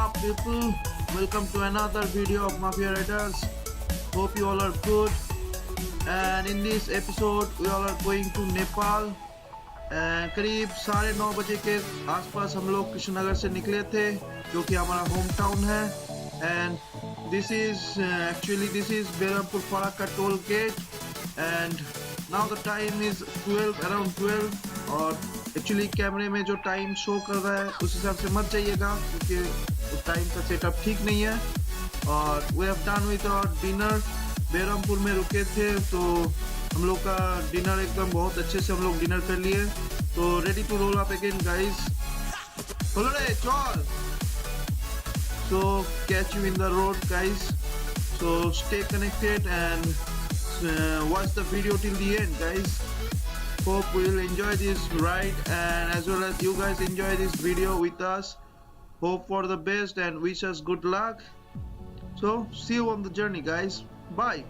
up people, welcome to another video of Mafia Riderz. Hope you all are good, and in this episode we all are going to Nepal. करीब 9:30 बजे के आसपास हम लोग कृष्णनगर से निकले थे, जो कि हमारा होम टाउन है. And this is Berhampore Farakka toll gate. And now the time is 12 around 12. और एक्चुअली कैमरे में जो टाइम शो कर रहा है उस हिसाब से मत जाइएगा, क्योंकि उस टाइम का सेटअप ठीक नहीं है. और we have done with our dinner. Berhampore में रुके थे तो हम लोग का डिनर एकदम बहुत अच्छे से हम लोग डिनर कर लिए. तो ready to roll up again guys. बोलो रे चल. So catch you in the road guys. So stay connected and watch the video till the end guys. Hope we will enjoy this ride, and as well as you guys enjoy this video with us. Hope for the best and wish us good luck. So see you on the journey guys. Bye.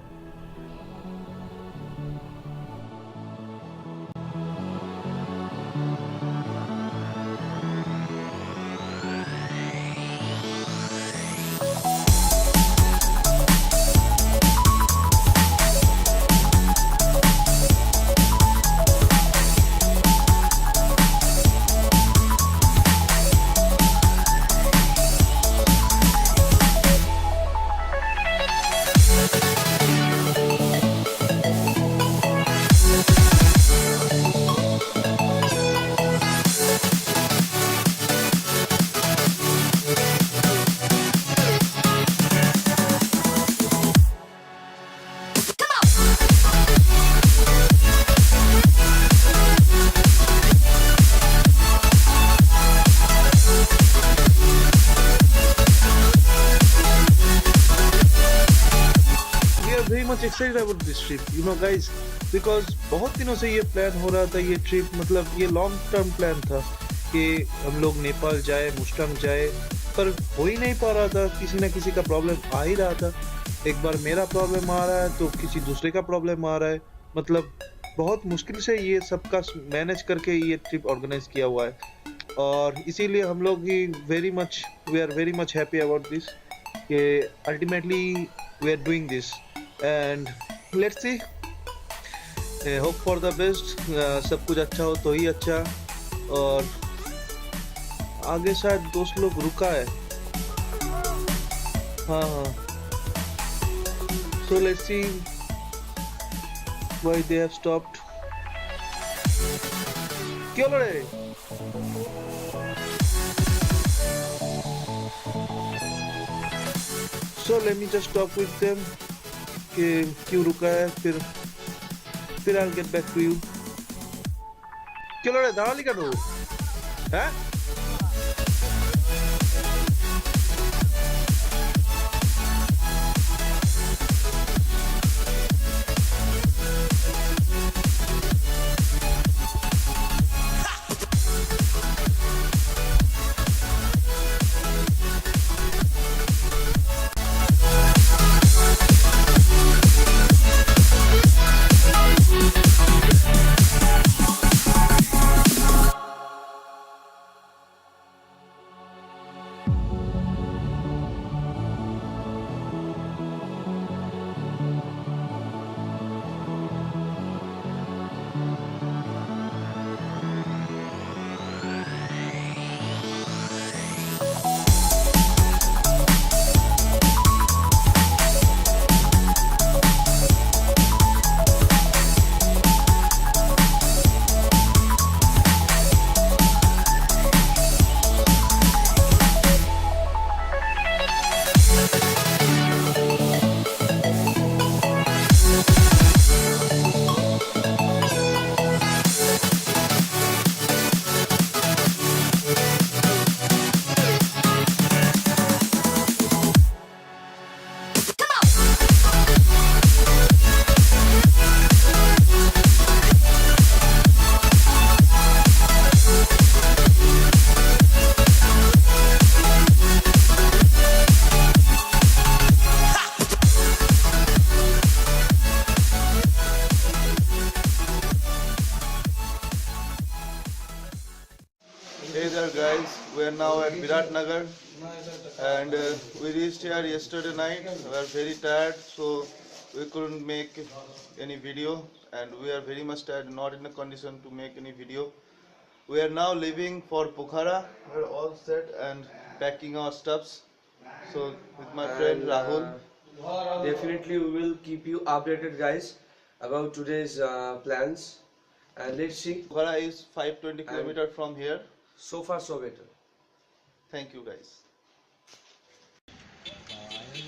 Very much excited about this trip, you know guys, because बहुत दिनों से ये plan हो रहा था. ये trip मतलब ये लॉन्ग टर्म प्लान था कि हम लोग नेपाल जाए, मुस्टंग जाए, पर हो ही नहीं पा रहा था. किसी ना किसी का प्रॉब्लम आ ही रहा था. एक बार मेरा प्रॉब्लम आ रहा है तो किसी दूसरे का प्रॉब्लम आ रहा है. मतलब बहुत मुश्किल से ये सबका मैनेज करके ये ट्रिप ऑर्गेनाइज किया हुआ है. और इसीलिए हम लोग ही we are very much happy about this कि ultimately we are doing this. And let's see, hope for the best. सब कुछ अच्छा हो तो ही अच्छा. और आगे शायद दोस्त लोग रुका है. हाँ. So let's see why they have stopped. क्यों लड़े? So let me just talk with them कि क्यों रुका है. फिर I'll get back to you. क्यों लड़े? दाली का दो हैं? are now at Krishnagar, and we reached here yesterday night. We are very tired, so we couldn't make any video, and we are very much tired, not in a condition to make any video. We are now leaving for Pokhara. We are all set and packing our stuffs. So with my friend Rahul. Definitely we will keep you updated, guys, about today's plans, and let's see. Pokhara is 520 kilometers from here. So far so better. Thank you guys.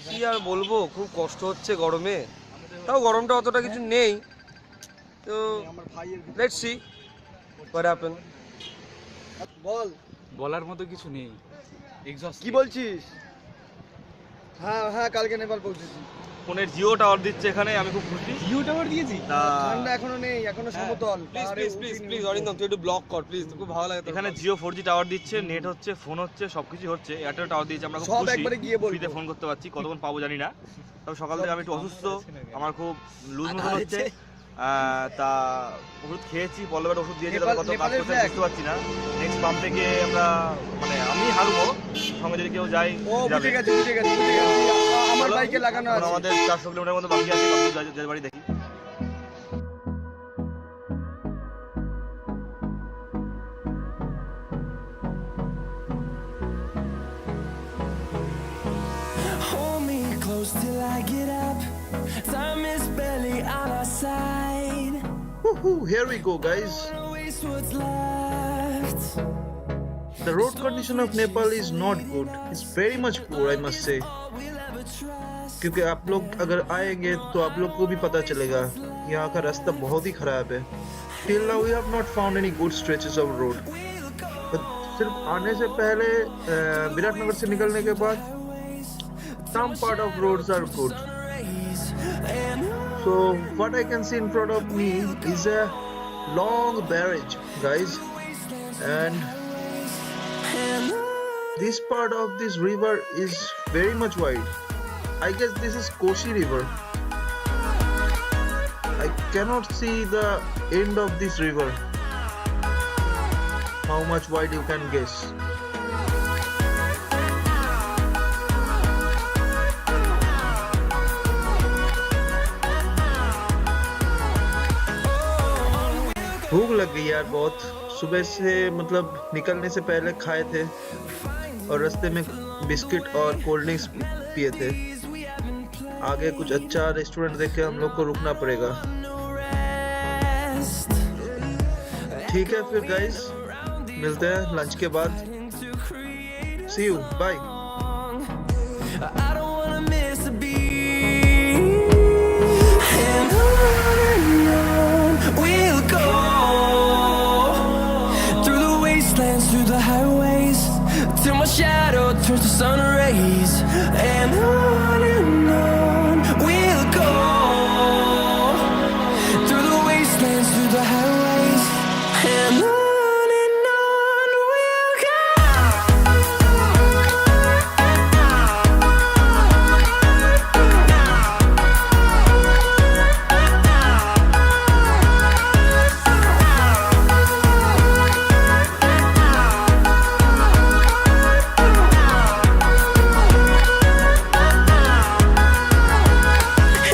কি আর বলবো, খুব কষ্ট হচ্ছে গরমে, তাও গরমটা অতটা কিছু নেই, তো লেটস সি হোয়াট হ্যাপেন। বলার মতো কিছু নেই। কি বলছিস? হ্যাঁ হ্যাঁ, কালকে নেপাল পৌঁছেছি। ফোনের জিও টাওয়ার দিচ্ছে এখানে, আমি খুব খুশি। জিও টাওয়ার দিয়েছি? ঠান্ডা এখনো নেই, এখনো সমতল। প্লিজ অরিন্দম, তুই একটু ব্লক কর প্লিজ, খুব ভালো লাগে। এখানে জিও 4G টাওয়ার দিচ্ছে, নেট হচ্ছে, ফোন হচ্ছে, সবকিছু হচ্ছে। এয়ারটেল টাওয়ার দিয়েছে, আমরা খুব সব খুশি। একবারে গিয়ে বলবো। ফ্রিতে ফোন করতে পারছি, কতক্ষণ পাবো জানি না। তবে সকাল থেকে আমি একটু অসুস্থ, আমার খুব লুজ মোশন হচ্ছে। তা ওষুধ খেয়েছি, পল্লবের ওষুধ দিয়েছি, তবে কত কাজ করতে বুঝতে পারছি না। নেক্সট পাম্প থেকে আমরা, মানে আমি হারবো, সঙ্গে যদি কেউ যাই। ও বুঝে গেছি, আমার বাইকে লাগানো আছে। আমাদের 400 কিলোমিটার মতো বাকি আছে, বাকি বাড়ি দেখি। Hold me close till I get up. Time is barely on our side. Woohoo, here we go guys. Don't waste what's left. The road condition of Nepal is not good. It's very much poor, I must say. We'll ever trust. क्योंकि आप लोग अगर आएंगे तो आप लोग को भी पता चलेगा यहाँ का रास्ता बहुत ही खराब है. Till now we have not found any good stretches of road. But सिर्फ आने से पहले विराटनगर से निकलने के बाद some part of roads are good. So what I can see in front of me is a long barrage, guys, and this part of this river is very much wide. I guess this is Koshi River. I cannot see the end of this river. How much wide you can guess. भूख लग गई यार बहुत, सुबह से मतलब निकलने से पहले खाए थे और रास्ते में बिस्किट और कोल्ड ड्रिंक्स पिए थे. आगे कुछ अच्छा रेस्टोरेंट देख के हम लोग को रुकना पड़ेगा. ठीक है फिर गाइस, मिलते हैं लंच के बाद. See you, bye. I don't wanna miss a beat. And on we'll go, through the wastelands, through the highways, till my shadow turns to sun rays. And on we'll go, through the wastelands, through the highways, and on we'll go.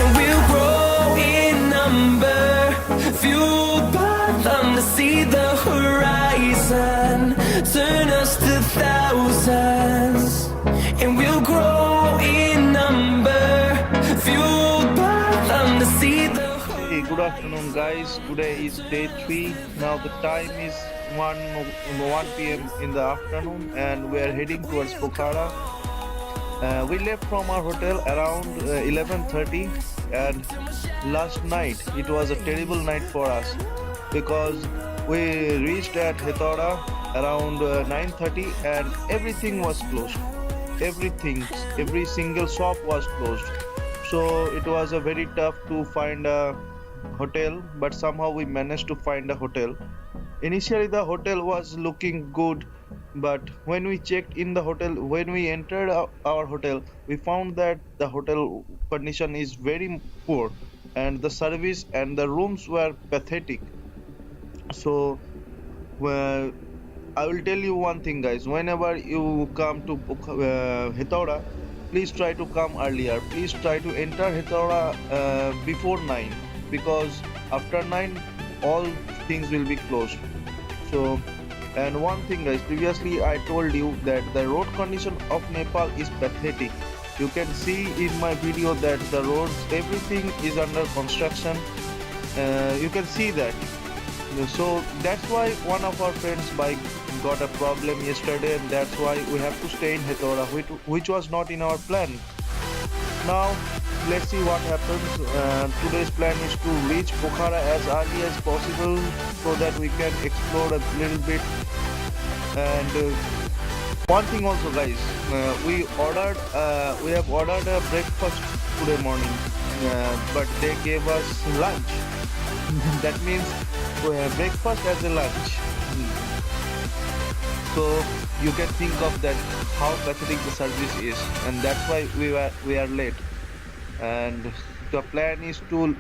And we'll grow in number, fueled by them to see the horizon, turn us to thousands. And we'll grow in number, fueled by them to see the Hey, good afternoon guys. Today is day 3. Now the time is 1 p.m. in the afternoon and we are heading towards Pokhara. We left from our hotel around 11:30 and last night it was a terrible night for us because we reached at Hetauda around 9:30 and everything was closed. Every single shop was closed. So it was a very tough to find a hotel, but somehow we managed to find a hotel. Initially the hotel was looking good, but when we checked in the hotel, when we entered our hotel, we found that the hotel condition is very poor and the service and the rooms were pathetic. So I will tell you one thing, guys. Whenever you come to Hetauda, please try to come earlier. Please try to enter Hetauda before 9, because after 9 all things will be closed. So, and one thing, guys, previously I told you that the road condition of Nepal is pathetic. You can see in my video that the roads, everything is under construction. You can see that. So that's why one of our friends' bike got a problem yesterday, and that's why we have to stay in Hetauda, which was not in our plan. Now let's see what happens. Today's plan is to reach Pokhara as early as possible so that we can explore a little bit. And one thing also, guys, we have ordered a breakfast today morning, but they gave us lunch. That means breakfast as a lunch. So you can think of that how pathetic the service is, and that's why we are late. And the plan is to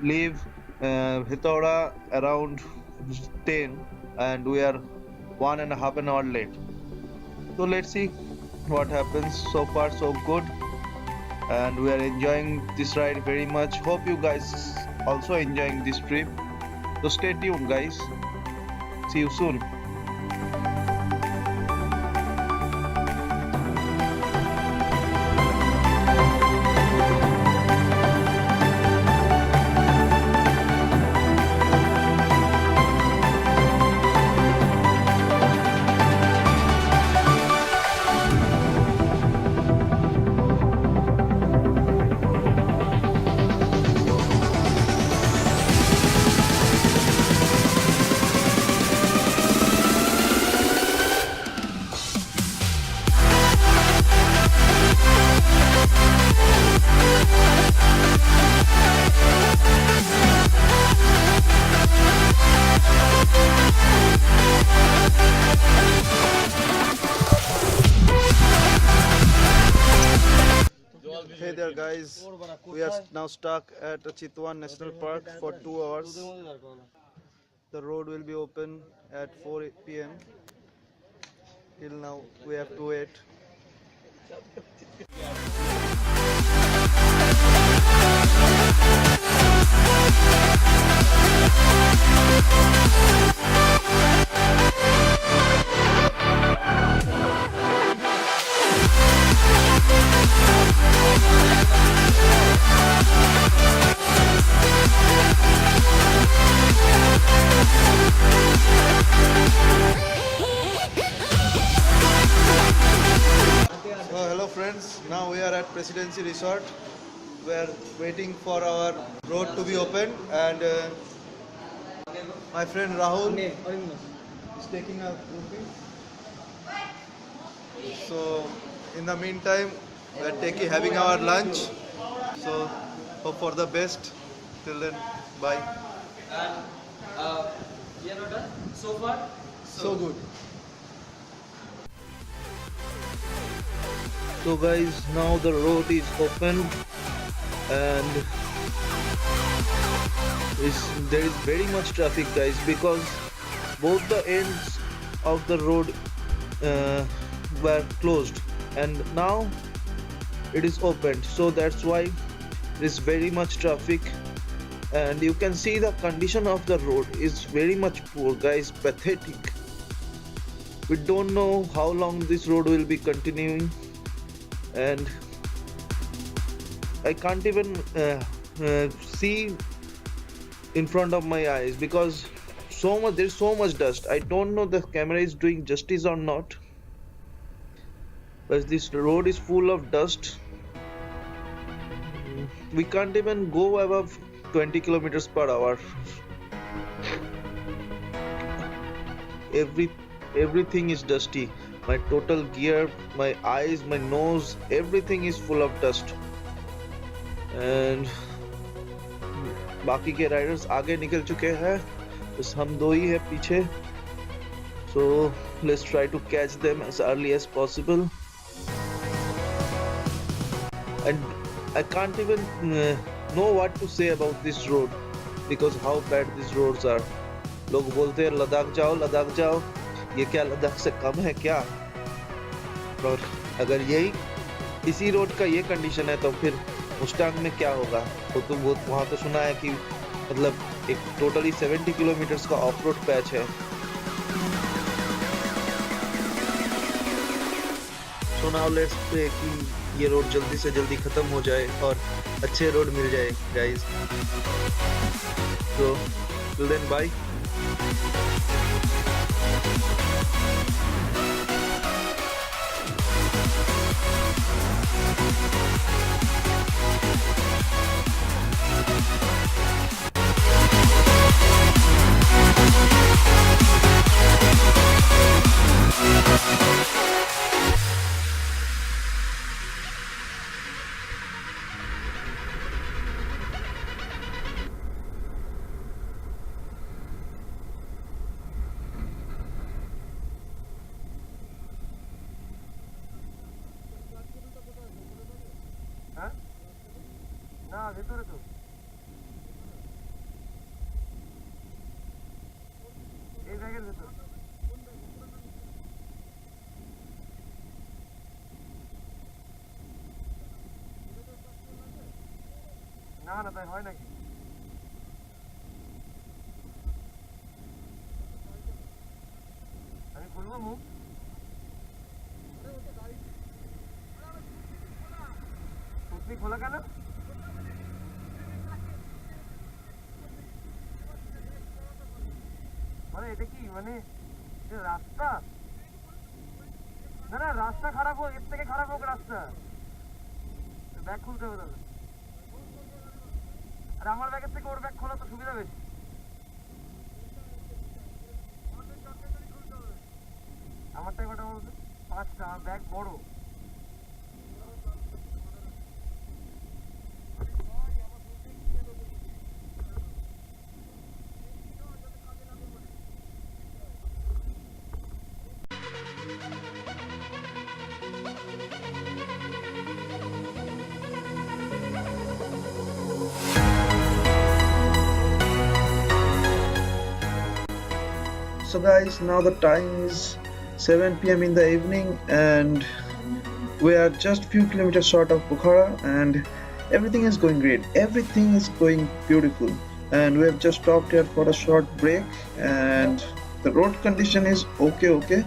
leave Hetauda around 10, and we are 1.5 hours late. So let's see what happens. So far so good, and we are enjoying this ride very much. Hope you guys also enjoying this trip. So stay tuned, guys. See you soon. Hey there, guys, we are now stuck at Chitwan National Park for 2 hours. The road will be open at 4 p.m. Till now we have to wait. Hello friends, now we are at Presidency Resort. We are waiting for our road to be open, and my friend Rahul is taking a selfie. So in the meantime, we are having our lunch. So hope for the best. Till then, bye. And we are not done so far. So good. So guys, now the road is open, and there is very much traffic, guys, because both the ends of the road were closed, and now it is opened. So that's why there is very much traffic, and you can see the condition of the road is very much poor, guys, pathetic. We don't know how long this road will be continuing, and I can't even see in front of my eyes because there's so much dust. I don't know the camera is doing justice or not, but this road is full of dust. We can't even go above 20 kilometers per hour. Everything is dusty. My total gear, my eyes, my nose, everything is full of dust. And बाकी के Riders आगे निकल चुके हैं, बस हम दो ही हैं पीछे. So let's try to catch them as early as possible. And I can't even know what to say about this road because how bad these roads are. लोग बोलते हैं लद्दाख जाओ, ये क्या लद्दाख से कम है क्या? और अगर यही इसी रोड का ये कंडीशन है तो फिर मुस्टांग में क्या होगा? तो वहाँ तो सुना है कि मतलब एक टोटली 70 किलोमीटर्स का ऑफ रोड पैच है। सो नाउ लेट्स प्रे कि ये रोड जल्दी से जल्दी खत्म हो जाए और अच्छे रोड मिल जाए गाइस। तो टिल देन बाय। না ভেতরে তো এই ব্যাগের ভেতর না না তাই হয় নাকি? আমি খুলবো মুখ? তুমি খোলা কেন? মানে এটা কি মানে রাস্তা? না না রাস্তা খারাপ হোক, এর থেকে খারাপ হোক রাস্তা, ব্যাগ খুলতে হবে তাহলে। আর আমার ব্যাগের থেকে ওর ব্যাগ খোলা তো সুবিধা বেশি। আমারটাই কটা বলতো? 5টা, আমার ব্যাগ বড়। So guys, now the time is 7 p.m. in the evening and we are just few kilometers short of Pokhara and everything is going great. Everything is going beautiful and we have just stopped here for a short break and the road condition is okay.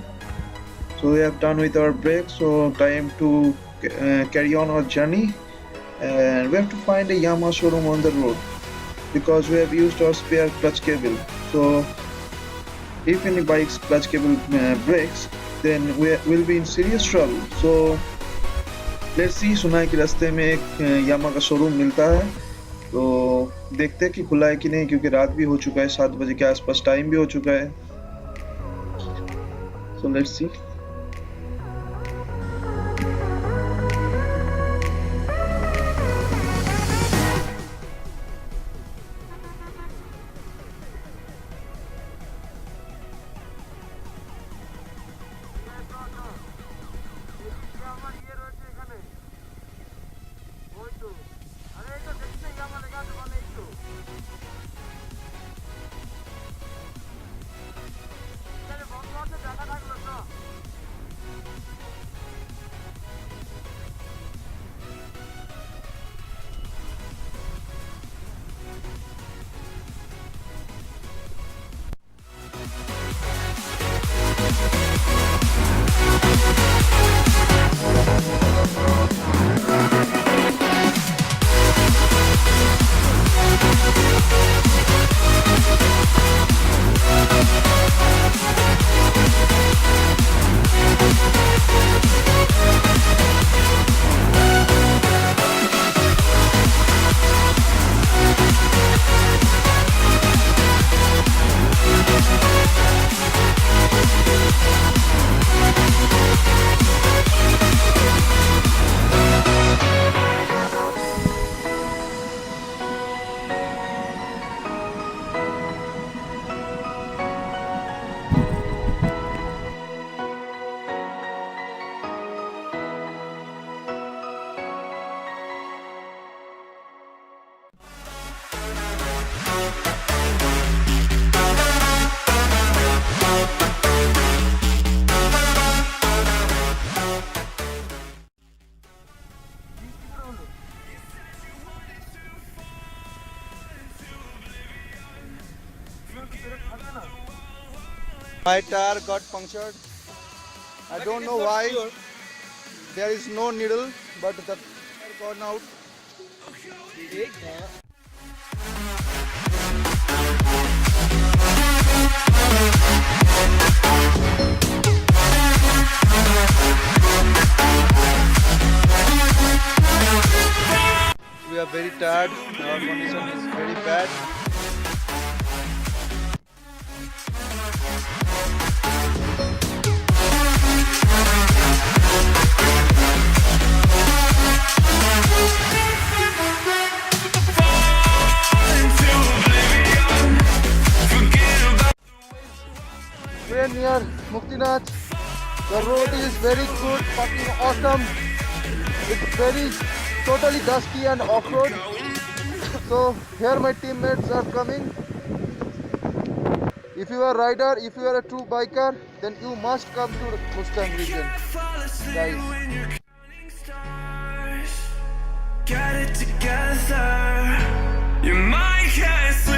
So we have done with our break, so time to carry on our journey and we have to find a Yamaha showroom on the road because we have used our spare clutch cable. So if any bike's clutch cable breaks, then we'll be in serious trouble. So let's see, सुना है कि रास्ते में एक यामा का showroom मिलता है, तो देखते हैं कि खुला है कि नहीं, क्योंकि रात भी हो चुका है, 7 बजे के आसपास टाइम भी हो चुका है। So let's see. My tire got punctured. I don't know why. There is no needle, but the tire gone out. We are very tired. Our condition is very bad. We're near Muktinath. The road is very good, fucking awesome. It's very totally dusty and off-road. So here my teammates are coming. If you are a rider, if you are a true biker, then you must come to Mustang region, guys. Get it together. Your mind can't sleep.